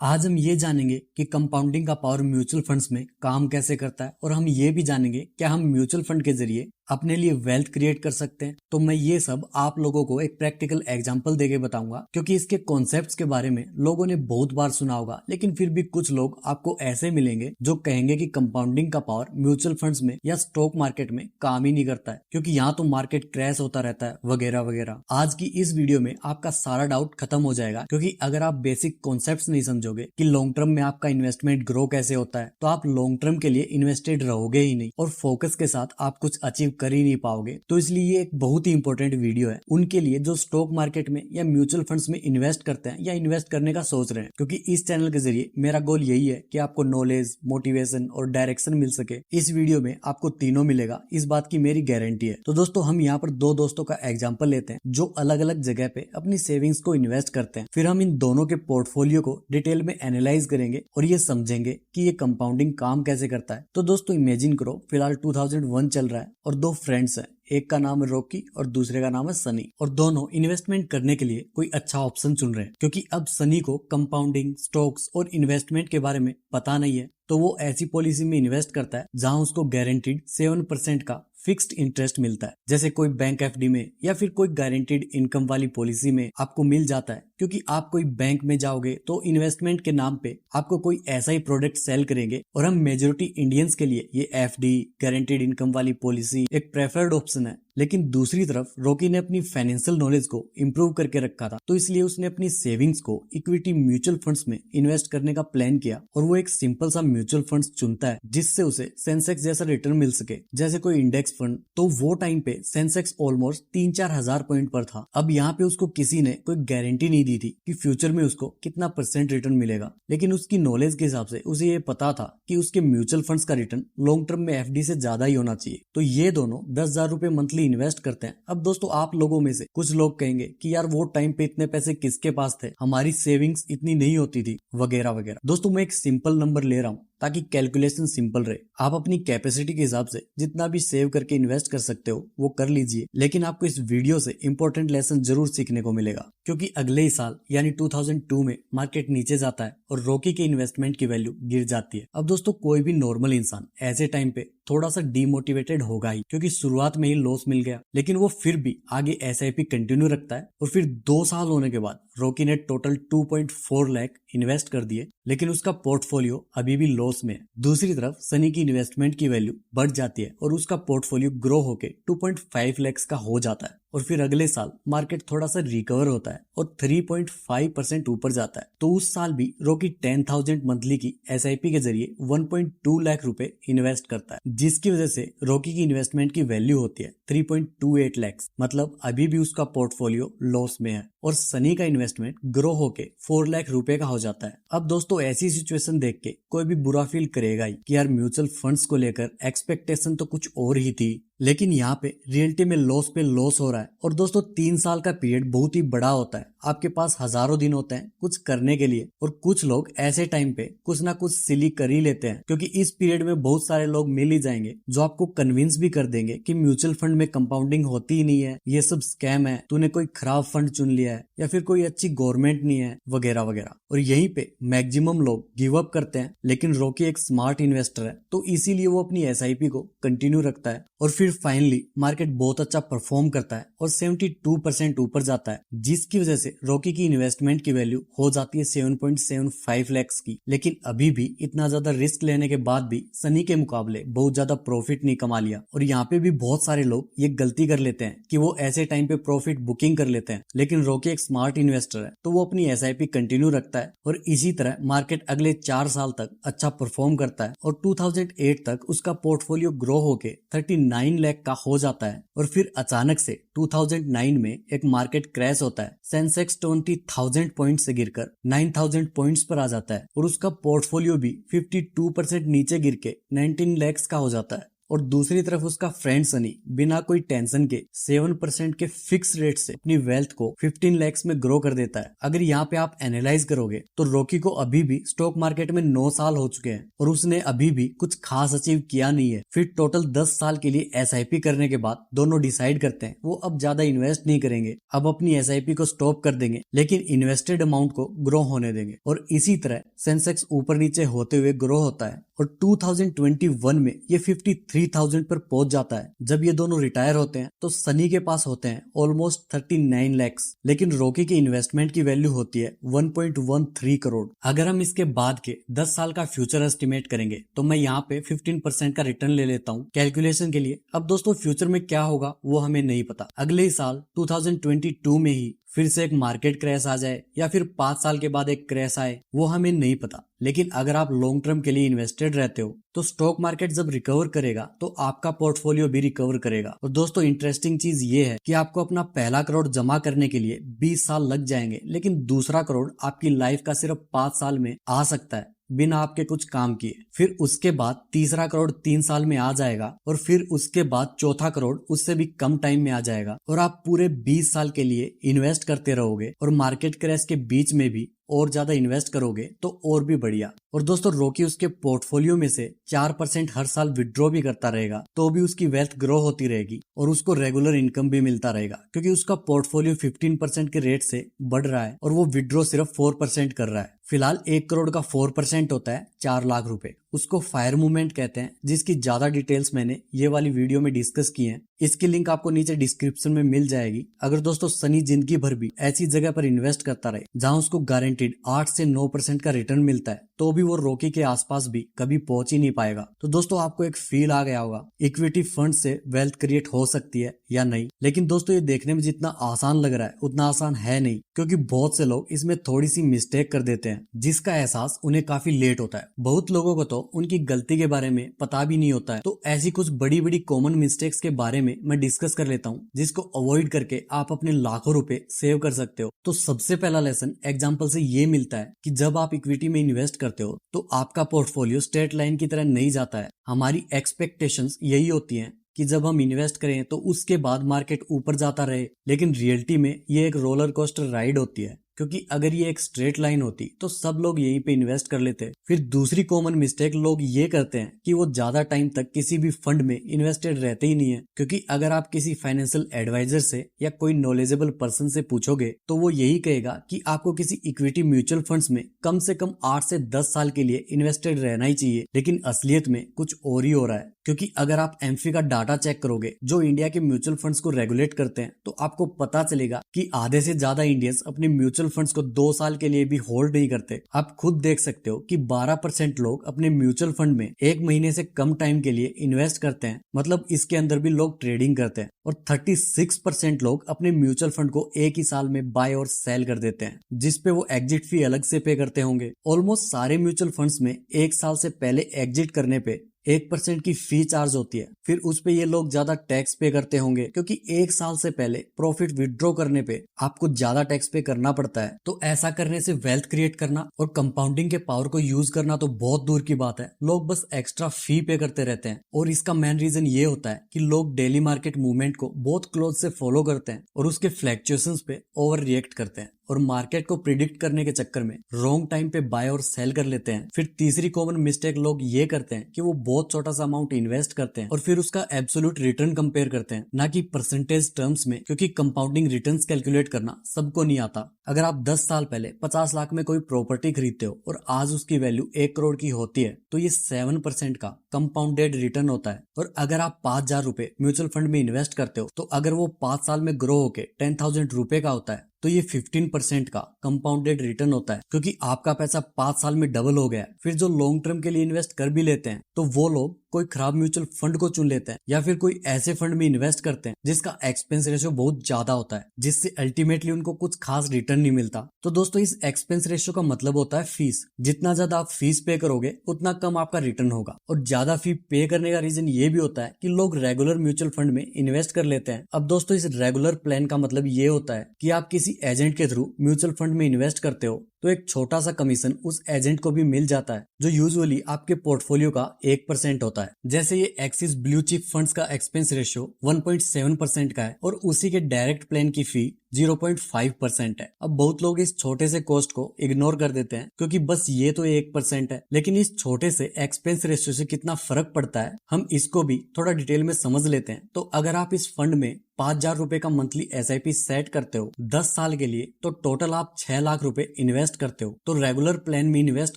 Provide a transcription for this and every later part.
आज हम ये जानेंगे कि कंपाउंडिंग का पावर म्यूचुअल फंड्स में काम कैसे करता है और हम ये भी जानेंगे क्या हम म्यूचुअल फंड के जरिए अपने लिए वेल्थ क्रिएट कर सकते हैं। तो मैं ये सब आप लोगों को एक प्रैक्टिकल एग्जांपल देके बताऊंगा, क्योंकि इसके कॉन्सेप्ट्स के बारे में लोगों ने बहुत बार सुना होगा, लेकिन फिर भी कुछ लोग आपको ऐसे मिलेंगे जो कहेंगे कि कंपाउंडिंग का पावर म्यूचुअल फंड्स में या स्टॉक मार्केट में काम ही नहीं करता है, क्योंकि यहाँ तो मार्केट क्रैश होता रहता है वगैरह वगैरह। आज की इस वीडियो में आपका सारा डाउट खत्म हो जाएगा, क्योंकि अगर आप बेसिक कॉन्सेप्ट्स नहीं समझोगे कि लॉन्ग टर्म में आपका इन्वेस्टमेंट ग्रो कैसे होता है, तो आप लॉन्ग टर्म के लिए इन्वेस्टेड रहोगे ही नहीं और फोकस के साथ आप कुछ अचीव कर ही नहीं पाओगे। तो इसलिए ये एक बहुत ही इंपॉर्टेंट वीडियो है उनके लिए जो स्टॉक मार्केट में या म्यूचुअल फंड्स में इन्वेस्ट करते हैं या इन्वेस्ट करने का सोच रहे हैं, क्योंकि इस चैनल के जरिए मेरा गोल यही है कि आपको नॉलेज, मोटिवेशन और डायरेक्शन मिल सके। इस वीडियो में आपको तीनों मिलेगा, इस बात की मेरी गारंटी है। तो दोस्तों, हम यहाँ पर दो दोस्तों का एग्जाम्पल लेते हैं जो अलग अलग जगह पे अपनी सेविंग्स को इन्वेस्ट करते हैं। फिर हम इन दोनों के पोर्टफोलियो को डिटेल में एनालाइज करेंगे और ये समझेंगे कि ये कंपाउंडिंग काम कैसे करता है। तो दोस्तों, इमेजिन करो फिलहाल 2001 चल रहा है और दो फ्रेंड्स हैं, एक का नाम है रॉकी और दूसरे का नाम है सनी, और दोनों इन्वेस्टमेंट करने के लिए कोई अच्छा ऑप्शन चुन रहे हैं। क्योंकि अब सनी को कंपाउंडिंग, स्टॉक्स और इन्वेस्टमेंट के बारे में पता नहीं है, तो वो ऐसी पॉलिसी में इन्वेस्ट करता है जहां उसको गारंटीड 7% का फिक्स्ड इंटरेस्ट मिलता है, जैसे कोई बैंक एफडी में या फिर कोई गारंटीड इनकम वाली पॉलिसी में आपको मिल जाता है। क्योंकि आप कोई बैंक में जाओगे तो इन्वेस्टमेंट के नाम पे आपको कोई ऐसा ही प्रोडक्ट सेल करेंगे, और हम मेजोरिटी इंडियंस के लिए ये एफडी, गारंटीड इनकम वाली पॉलिसी एक प्रेफर्ड ऑप्शन है। लेकिन दूसरी तरफ रॉकी ने अपनी फाइनेंशियल नॉलेज को इम्प्रूव करके रखा था, तो इसलिए उसने अपनी सेविंग्स को इक्विटी म्यूचुअल फंड्स में इन्वेस्ट करने का प्लान किया, और वो एक सिंपल सा म्यूचुअल फंड्स चुनता है जिससे उसे सेंसेक्स जैसा रिटर्न मिल सके, जैसे कोई इंडेक्स फंड। तो वो टाइम पे सेंसेक्स ऑलमोस्ट 3-4 हजार पॉइंट पर था। अब यहाँ पे उसको किसी ने कोई गारंटी नहीं दी थी कि फ्यूचर में उसको कितना % रिटर्न मिलेगा, लेकिन उसकी नॉलेज के हिसाब से उसे ये पता था कि उसके म्यूचुअल फंड्स का रिटर्न लॉन्ग टर्म में एफडी से ज्यादा ही होना चाहिए। तो ये दोनों 10,000 रुपए मंथली इन्वेस्ट करते हैं। अब दोस्तों, आप लोगों में से कुछ लोग कहेंगे कि यार वो टाइम पे इतने पैसे किसके पास थे, हमारी सेविंग्स इतनी नहीं होती थी वगैरह वगैरह। दोस्तों, मैं एक सिंपल नंबर ले रहा हूँ ताकि कैलकुलेशन सिंपल रहे। आप अपनी कैपेसिटी के हिसाब से जितना भी सेव करके इन्वेस्ट कर सकते हो वो कर लीजिए, लेकिन आपको इस वीडियो से इंपॉर्टेंट लेसन जरूर सीखने को मिलेगा, क्योंकि अगले ही साल यानी 2002 में मार्केट नीचे जाता है और रॉकी के इन्वेस्टमेंट की वैल्यू गिर जाती है। अब दोस्तों, कोई भी नॉर्मल इंसान ऐसे टाइम पे थोड़ा सा डीमोटिवेटेड होगा ही, क्योंकि शुरुआत में ही लॉस मिल गया, लेकिन वो फिर भी आगे एसआईपी कंटिन्यू रखता है। और फिर 2 साल होने के बाद रॉकी ने टोटल 2.4 लाख इन्वेस्ट कर दिए, लेकिन उसका पोर्टफोलियो अभी भी लॉस में है। दूसरी तरफ सनी की इन्वेस्टमेंट की वैल्यू बढ़ जाती है और उसका पोर्टफोलियो ग्रो होके 2.5 लाख का हो जाता है। और फिर अगले साल मार्केट थोड़ा सा रिकवर होता है और 3.5% ऊपर जाता है। तो उस साल भी रॉकी 10,000 मंथली की एसआईपी के जरिए 1.2 लाख रुपए इन्वेस्ट करता है, जिसकी वजह से रॉकी की इन्वेस्टमेंट की वैल्यू होती है 3.28 लाख। मतलब अभी भी उसका पोर्टफोलियो लॉस में है और सनी का इन्वेस्टमेंट ग्रो होके 4 लाख रुपए का हो जाता है। अब दोस्तों, ऐसी सिचुएशन देख के कोई भी बुरा फील करेगा ही कि यार म्यूचुअल फंड्स को लेकर एक्सपेक्टेशन तो कुछ और ही थी, लेकिन यहाँ पे रियलिटी में लॉस पे लॉस हो रहा है। और दोस्तों, 3 साल का पीरियड बहुत ही बड़ा होता है, आपके पास हजारों दिन होते हैं कुछ करने के लिए, और कुछ लोग ऐसे टाइम पे कुछ ना कुछ सिली कर ही लेते हैं, क्योंकि इस पीरियड में बहुत सारे लोग मिल ही जाएंगे जो आपको कन्विंस भी कर देंगे कि म्यूचुअल फंड में कंपाउंडिंग होती ही नहीं है, ये सब स्कैम है, तूने कोई खराब फंड चुन लिया है या फिर कोई अच्छी गवर्नमेंट नहीं है वगैरह वगैरह। और यहीं पे मैक्सिमम लोग गिव अप करते हैं, लेकिन रॉकी एक स्मार्ट इन्वेस्टर है, तो इसीलिए वो अपनी एसआईपी को कंटिन्यू रखता है। और फिर फाइनली मार्केट बहुत अच्छा परफॉर्म करता है और 72% ऊपर जाता है, जिसकी वजह से रॉकी की इन्वेस्टमेंट की वैल्यू हो जाती है 7.75 लाख की। लेकिन अभी भी इतना ज्यादा रिस्क लेने के बाद भी सनी के मुकाबले बहुत ज्यादा प्रॉफिट नहीं कमा लिया। और यहाँ पे भी बहुत सारे लोग ये गलती कर लेते हैं कि वो ऐसे टाइम पे प्रॉफिट बुकिंग कर लेते हैं, लेकिन रॉकी एक स्मार्ट इन्वेस्टर है, तो वो अपनी एसआईपी कंटिन्यू रखता है और इसी तरह मार्केट अगले 4 साल तक अच्छा परफॉर्म करता है और 2008 तक उसका पोर्टफोलियो ग्रो होके 39 लाख का हो जाता है। और फिर अचानक से 2009 में एक मार्केट क्रैश होता है, सेंसेक्स 20,000 पॉइंट से गिरकर 9,000 पॉइंट्स पर आ जाता है और उसका पोर्टफोलियो भी 52% नीचे गिर के 19 लाख का हो जाता है। और दूसरी तरफ उसका फ्रेंड सनी बिना कोई टेंशन के 7% के फिक्स रेट से अपनी वेल्थ को 15 lakhs में ग्रो कर देता है। अगर यहाँ पे आप एनालाइज करोगे तो रॉकी को अभी भी स्टॉक मार्केट में 9 साल हो चुके हैं और उसने अभी भी कुछ खास अचीव किया नहीं है। फिर टोटल 10 साल के लिए SIP करने के बाद दोनों डिसाइड करते हैं वो अब ज्यादा इन्वेस्ट नहीं करेंगे, अब अपनी SIP को स्टॉप कर देंगे, लेकिन इन्वेस्टेड अमाउंट को ग्रो होने देंगे। और इसी तरह सेंसेक्स ऊपर नीचे होते हुए ग्रो होता है और 2021 में ये 53,000 पर पहुंच जाता है। जब ये दोनों रिटायर होते हैं तो सनी के पास होते हैं ऑलमोस्ट 39 lakhs, लेकिन रॉकी के इन्वेस्टमेंट की वैल्यू होती है 1.13 करोड़। अगर हम इसके बाद के 10 साल का फ्यूचर एस्टिमेट करेंगे तो मैं यहाँ पे 15% का रिटर्न ले लेता हूँ कैलकुलेशन के लिए। अब दोस्तों फ्यूचर में क्या होगा वो हमें नहीं पता, अगले ही साल 2022 में ही फिर से एक मार्केट क्रैश आ जाए या फिर 5 साल के बाद एक क्रैश आए, वो हमें नहीं पता। लेकिन अगर आप लॉन्ग टर्म के लिए इन्वेस्टेड रहते हो तो स्टॉक मार्केट जब रिकवर करेगा तो आपका पोर्टफोलियो भी रिकवर करेगा। और दोस्तों इंटरेस्टिंग चीज ये है कि आपको अपना पहला करोड़ जमा करने के लिए 20 साल लग जाएंगे, लेकिन दूसरा करोड़ आपकी लाइफ का सिर्फ 5 साल में आ सकता है बिना आपके कुछ काम किए। फिर उसके बाद तीसरा करोड़ 3 साल में आ जाएगा और फिर उसके बाद चौथा करोड़ उससे भी कम टाइम में आ जाएगा और आप पूरे 20 साल के लिए इन्वेस्ट करते रहोगे और मार्केट क्रैश के बीच में भी और ज्यादा इन्वेस्ट करोगे तो और भी बढ़िया। और दोस्तों रॉकी उसके पोर्टफोलियो में से 4% हर साल विड्रॉ भी करता रहेगा तो भी उसकी वेल्थ ग्रो होती रहेगी और उसको रेगुलर इनकम भी मिलता रहेगा, क्योंकि उसका पोर्टफोलियो 15% के रेट से बढ़ रहा है और वो विड्रॉ सिर्फ 4% कर रहा है। फिलहाल 1 करोड़ का 4% होता है 4 लाख रुपए। उसको फायर मूवमेंट कहते हैं, जिसकी ज्यादा डिटेल्स मैंने ये वाली वीडियो में डिस्कस की हैं। इसकी लिंक आपको नीचे डिस्क्रिप्शन में मिल जाएगी। अगर दोस्तों सनी जिंदगी भर भी ऐसी जगह पर इन्वेस्ट करता रहे जहां उसको गारंटीड 8 से 9% का रिटर्न मिलता है तो भी वो रॉकी के आसपास भी कभी पहुंच ही नहीं पाएगा। तो दोस्तों आपको एक फील आ गया होगा इक्विटी फंड से वेल्थ क्रिएट हो सकती है या नहीं। लेकिन दोस्तों ये देखने में जितना आसान लग रहा है उतना आसान है नहीं, क्योंकि बहुत से लोग इसमें थोड़ी सी मिस्टेक कर देते हैं जिसका एहसास उन्हें काफी लेट होता है। बहुत लोगों को तो उनकी गलती के बारे में पता भी नहीं होता है। तो ऐसी कुछ बड़ी बड़ी कॉमन मिस्टेक्स के बारे में मैं डिस्कस कर लेता हूँ जिसको अवॉइड करके आप अपने लाखों रुपए सेव कर सकते हो। तो सबसे पहला लेसन एग्जाम्पल से ये मिलता है कि जब आप इक्विटी में इन्वेस्ट करते हो तो आपका पोर्टफोलियो स्ट्रेट लाइन की तरह नहीं जाता है। हमारी एक्सपेक्टेशंस यही होती हैं कि जब हम इन्वेस्ट करें तो उसके बाद मार्केट ऊपर जाता रहे, लेकिन रियलिटी में ये एक रोलर कोस्टर राइड होती है, क्योंकि अगर ये एक स्ट्रेट लाइन होती तो सब लोग यहीं पे इन्वेस्ट कर लेते। फिर दूसरी कॉमन मिस्टेक लोग ये करते हैं कि वो ज्यादा टाइम तक किसी भी फंड में इन्वेस्टेड रहते ही नहीं है, क्योंकि अगर आप किसी फाइनेंशियल एडवाइजर से या कोई नॉलेजेबल पर्सन से पूछोगे तो वो यही कहेगा कि आपको किसी इक्विटी म्यूचुअल फंड्स में कम से कम 8 से 10 साल के लिए इन्वेस्टेड रहना ही चाहिए। लेकिन असलियत में कुछ और ही हो रहा है, क्योंकि अगर आप एमफी का डाटा चेक करोगे जो इंडिया के म्यूचुअल फंड्स को रेगुलेट करते हैं तो आपको पता चलेगा कि आधे से ज्यादा इंडियंस अपने म्यूचुअल फंड्स को 2 साल के लिए भी होल्ड नहीं करते। आप खुद देख सकते हो कि 12% लोग अपने म्यूचुअल फंड में 1 महीने से कम टाइम के लिए इन्वेस्ट करते हैं, मतलब इसके अंदर भी लोग ट्रेडिंग करते हैं। और 36% लोग अपने म्यूचुअल फंड को एक ही साल में बाय और सेल कर देते हैं, जिसपे वो एग्जिट फी अलग से पे करते होंगे। ऑलमोस्ट सारे म्यूचुअल फंड्स में 1 साल से पहले एग्जिट करने पे 1% की फी चार्ज होती है। फिर उस पे ये लोग ज्यादा टैक्स पे करते होंगे, क्योंकि 1 साल से पहले प्रॉफिट विड्रॉ करने पे आपको ज्यादा टैक्स पे करना पड़ता है। तो ऐसा करने से वेल्थ क्रिएट करना और कंपाउंडिंग के पावर को यूज करना तो बहुत दूर की बात है, लोग बस एक्स्ट्रा फी पे करते रहते हैं। और इसका मेन रीजन ये होता है कि लोग डेली मार्केट मूवमेंट को बहुत क्लोज से फॉलो करते हैं और उसके फ्लैक्चुएशंस पे ओवर रिएक्ट करते हैं और मार्केट को प्रिडिक्ट करने के चक्कर में रॉन्ग टाइम पे बाय और सेल कर लेते हैं। फिर तीसरी कॉमन मिस्टेक लोग ये करते हैं कि वो बहुत छोटा सा अमाउंट इन्वेस्ट करते हैं और फिर उसका एब्सोल्यूट रिटर्न कंपेयर करते हैं, ना कि परसेंटेज टर्म्स में, क्योंकि कंपाउंडिंग रिटर्न्स कैलकुलेट करना सबको नहीं आता। अगर आप 10 साल पहले 50 लाख में कोई प्रॉपर्टी खरीदते हो और आज उसकी वैल्यू 1 करोड़ की होती है तो ये 7% का कंपाउंडेड रिटर्न होता है। और अगर आप 5,000 रुपए म्यूचुअल फंड में इन्वेस्ट करते हो तो अगर वो 5 साल में ग्रो होके 10,000 रुपए का होता है तो ये 15% का कंपाउंडेड रिटर्न होता है, क्योंकि आपका पैसा 5 साल में डबल हो गया है। फिर जो लॉन्ग टर्म के लिए इन्वेस्ट कर भी लेते हैं तो वो लोग कोई खराब म्यूचुअल फंड को चुन लेते हैं या फिर कोई ऐसे फंड में इन्वेस्ट करते हैं जिसका एक्सपेंस रेशियो बहुत ज्यादा होता है, जिससे अल्टीमेटली उनको कुछ खास रिटर्न नहीं मिलता। तो दोस्तों इस एक्सपेंस रेशियो का मतलब होता है फीस। जितना ज्यादा आप फीस पे करोगे उतना कम आपका रिटर्न होगा। और ज्यादा फी पे करने का रीजन ये भी होता है कि लोग रेगुलर म्यूचुअल फंड में इन्वेस्ट कर लेते हैं। अब दोस्तों इस रेगुलर प्लान का मतलब ये होता है कि आप किसी एजेंट के थ्रू म्यूचुअल फंड में इन्वेस्ट करते हो तो एक छोटा सा कमीशन उस एजेंट को भी मिल जाता है जो यूजुअली आपके पोर्टफोलियो का 1% होता है। जैसे ये एक्सिस ब्लू चिप फंड्स का एक्सपेंस रेशियो 1.7% का है और उसी के डायरेक्ट प्लान की फी 0.5% है। अब बहुत लोग इस छोटे से कॉस्ट को इग्नोर कर देते हैं क्योंकि बस ये तो 1% है, लेकिन इस छोटे से एक्सपेंस रेशियो से कितना फर्क पड़ता है हम इसको भी थोड़ा डिटेल में समझ लेते हैं। तो अगर आप इस फंड में 5,000 रुपए का मंथली SIP सेट करते हो 10 साल के लिए, तो टोटल आप 6 लाख रुपए इन्वेस्ट करते हो। तो रेगुलर प्लान में इन्वेस्ट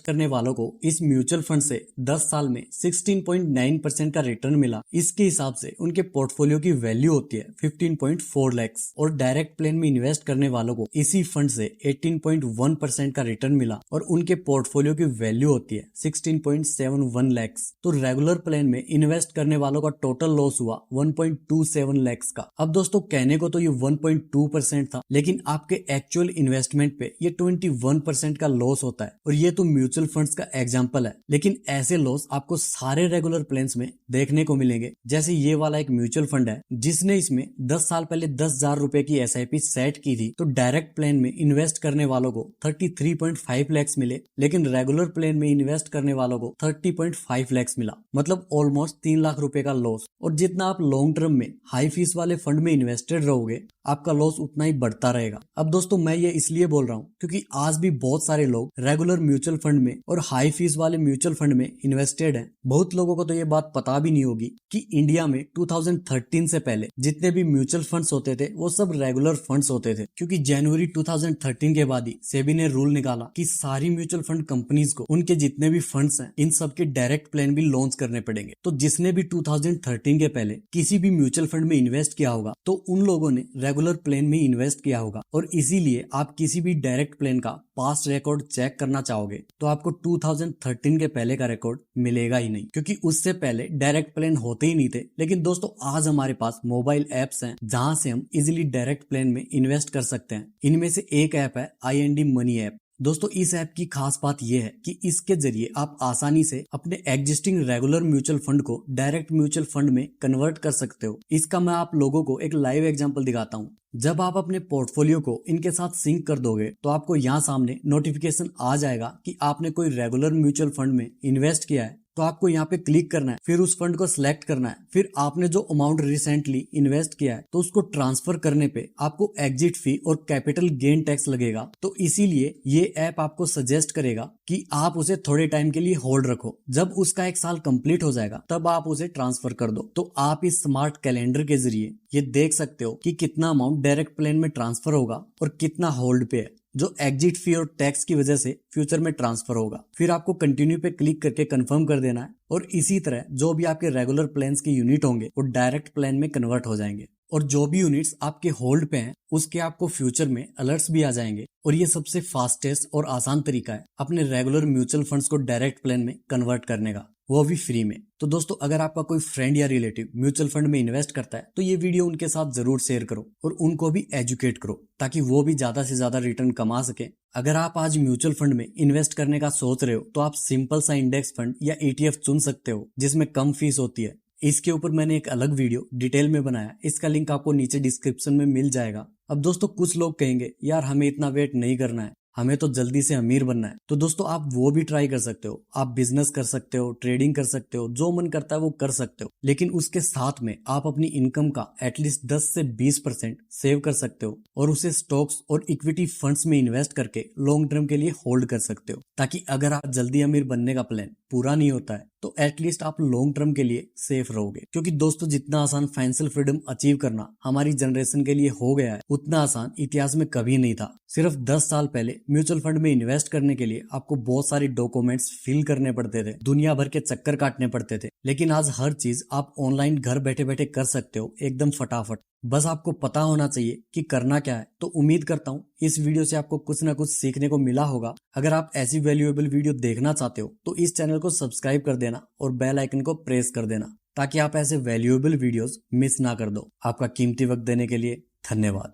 करने वालों को इस म्यूचुअल फंड से 10 साल में 16.9% का रिटर्न मिला। इसके हिसाब से उनके पोर्टफोलियो की वैल्यू होती है 15.4 लाख और डायरेक्ट प्लान में इन्वेस्ट करने वालों को इसी फंड से 18.1% का रिटर्न मिला और उनके पोर्टफोलियो की वैल्यू होती है 16.71 लाख। तो रेगुलर प्लान में इन्वेस्ट करने वालों का टोटल लॉस हुआ 1.27 लाख का। अब दोस्तों कहने को तो ये 1.2% था, लेकिन आपके एक्चुअल इन्वेस्टमेंट पे ये 21% का लॉस होता है और ये तो म्यूचुअल फंड्स का एग्जांपल है। लेकिन ऐसे लॉस आपको सारे रेगुलर प्लान्स में देखने को मिलेंगे। जैसे ये वाला एक म्यूचुअल फंड है जिसने इसमें 10 साल पहले 10,000 रुपए की SIP सेट की थी, तो डायरेक्ट प्लान में इन्वेस्ट करने वालों को 33.5 लाख मिले, लेकिन रेगुलर प्लान में इन्वेस्ट करने वालों को 30.5 लाख मिला, मतलब ऑलमोस्ट 3 लाख रुपए का लॉस। और जितना आप लॉन्ग टर्म में हाई फीस वाले फंड में इन्वेस्टेड रहोगे आपका लॉस उतना ही बढ़ता रहेगा। अब दोस्तों मैं ये इसलिए बोल रहा हूँ क्योंकि आज भी बहुत सारे लोग रेगुलर म्यूचुअल फंड में और हाई फीस वाले म्यूचुअल फंड में इन्वेस्टेड हैं। बहुत लोगों को तो ये बात पता भी नहीं होगी कि इंडिया में 2013 से पहले जितने भी म्यूचुअल फंड्स होते थे वो सब रेगुलर फंड्स होते थे, क्योंकि जनवरी 2013 के बाद ही सेबी ने रूल निकाला कि सारी म्यूचुअल फंड कंपनीज को उनके जितने भी फंड्स हैं इन सब के डायरेक्ट प्लान भी लॉन्च करने पड़ेंगे। तो जिसने भी 2013 के पहले किसी भी म्यूचुअल फंड में इन्वेस्ट किया होगा तो उन लोगों ने रेगुलर प्लान में इन्वेस्ट किया होगा, और इसीलिए आप किसी भी डायरेक्ट प्लान का पास्ट रिकॉर्ड चेक करना चाहोगे तो आपको 2013 के पहले का रिकॉर्ड मिलेगा ही नहीं, क्योंकि उससे पहले डायरेक्ट प्लान होते ही नहीं थे। लेकिन दोस्तों आज हमारे पास मोबाइल एप्स हैं जहां से हम इजीली डायरेक्ट प्लान में इन्वेस्ट कर सकते हैं। इनमें से एक ऐप है IND मनी ऐप। दोस्तों इस ऐप की खास बात यह है कि इसके जरिए आप आसानी से अपने एग्जिस्टिंग रेगुलर म्यूचुअल फंड को डायरेक्ट म्यूचुअल फंड में कन्वर्ट कर सकते हो। इसका मैं आप लोगों को एक लाइव एग्जांपल दिखाता हूँ। जब आप अपने पोर्टफोलियो को इनके साथ सिंक कर दोगे तो आपको यहाँ सामने नोटिफिकेशन आ जाएगा कि आपने कोई रेगुलर म्यूचुअल फंड में इन्वेस्ट किया है। तो आपको यहाँ पे क्लिक करना है, फिर उस फंड को सिलेक्ट करना है, फिर आपने जो अमाउंट रिसेंटली इन्वेस्ट किया है तो उसको ट्रांसफर करने पे आपको एग्जिट फी और कैपिटल गेन टैक्स लगेगा। तो इसीलिए ये ऐप आपको सजेस्ट करेगा कि आप उसे थोड़े टाइम के लिए होल्ड रखो, जब उसका 1 साल कंप्लीट हो जाएगा तब आप उसे ट्रांसफर कर दो। तो आप इस स्मार्ट कैलेंडर के जरिए ये देख सकते हो कि कितना अमाउंट डायरेक्ट प्लान में ट्रांसफर होगा और कितना होल्ड पे है, जो एग्जिट फी और टैक्स की वजह से फ्यूचर में ट्रांसफर होगा। फिर आपको कंटिन्यू पे क्लिक करके कंफर्म कर देना है और इसी तरह जो भी आपके रेगुलर प्लान्स के यूनिट होंगे वो डायरेक्ट प्लान में कन्वर्ट हो जाएंगे, और जो भी यूनिट्स आपके होल्ड पे हैं उसके आपको फ्यूचर में अलर्ट्स भी आ जाएंगे। और ये सबसे फास्टेस्ट और आसान तरीका है अपने रेगुलर म्यूचुअल फंड्स को डायरेक्ट प्लान में कन्वर्ट करने का, वो भी फ्री में। तो दोस्तों अगर आपका कोई फ्रेंड या रिलेटिव म्यूचुअल फंड में इन्वेस्ट करता है तो ये वीडियो उनके साथ जरूर शेयर करो और उनको भी एजुकेट करो ताकि वो भी ज्यादा से ज्यादा रिटर्न कमा सके। अगर आप आज म्यूचुअल फंड में इन्वेस्ट करने का सोच रहे हो तो आप सिंपल सा इंडेक्स फंड या ETF चुन सकते हो जिसमें कम फीस होती है। इसके ऊपर मैंने एक अलग वीडियो डिटेल में बनाया, इसका लिंक आपको नीचे डिस्क्रिप्शन में मिल जाएगा। अब दोस्तों कुछ लोग कहेंगे यार हमें इतना वेट नहीं करना है, हमें तो जल्दी से अमीर बनना है। तो दोस्तों आप वो भी ट्राई कर सकते हो, आप बिजनेस कर सकते हो, ट्रेडिंग कर सकते हो, जो मन करता है वो कर सकते हो, लेकिन उसके साथ में आप अपनी इनकम का एटलीस्ट 10 से 20% सेव कर सकते हो और उसे स्टॉक्स और इक्विटी फंड्स में इन्वेस्ट करके लॉन्ग टर्म के लिए होल्ड कर सकते हो, ताकि अगर आप जल्दी अमीर बनने का प्लान पूरा नहीं होता है तो एटलीस्ट आप लॉन्ग टर्म के लिए सेफ रहोगे। क्योंकि दोस्तों जितना आसान फाइनेंशियल फ्रीडम अचीव करना हमारी जनरेशन के लिए हो गया है उतना आसान इतिहास में कभी नहीं था। सिर्फ 10 साल पहले म्यूचुअल फंड में इन्वेस्ट करने के लिए आपको बहुत सारी डॉक्यूमेंट्स फिल करने पड़ते थे, दुनिया भर के चक्कर काटने पड़ते थे, लेकिन आज हर चीज आप ऑनलाइन घर बैठे बैठे कर सकते हो एकदम फटाफट। बस आपको पता होना चाहिए कि करना क्या है। तो उम्मीद करता हूँ इस वीडियो से आपको कुछ ना कुछ सीखने को मिला होगा। अगर आप ऐसी वैल्यूएबल वीडियो देखना चाहते हो तो इस चैनल को सब्सक्राइब कर देना और बेल आइकन को प्रेस कर देना ताकि आप ऐसे वैल्यूएबल वीडियोस मिस ना कर दो। आपका कीमती वक्त देने के लिए धन्यवाद।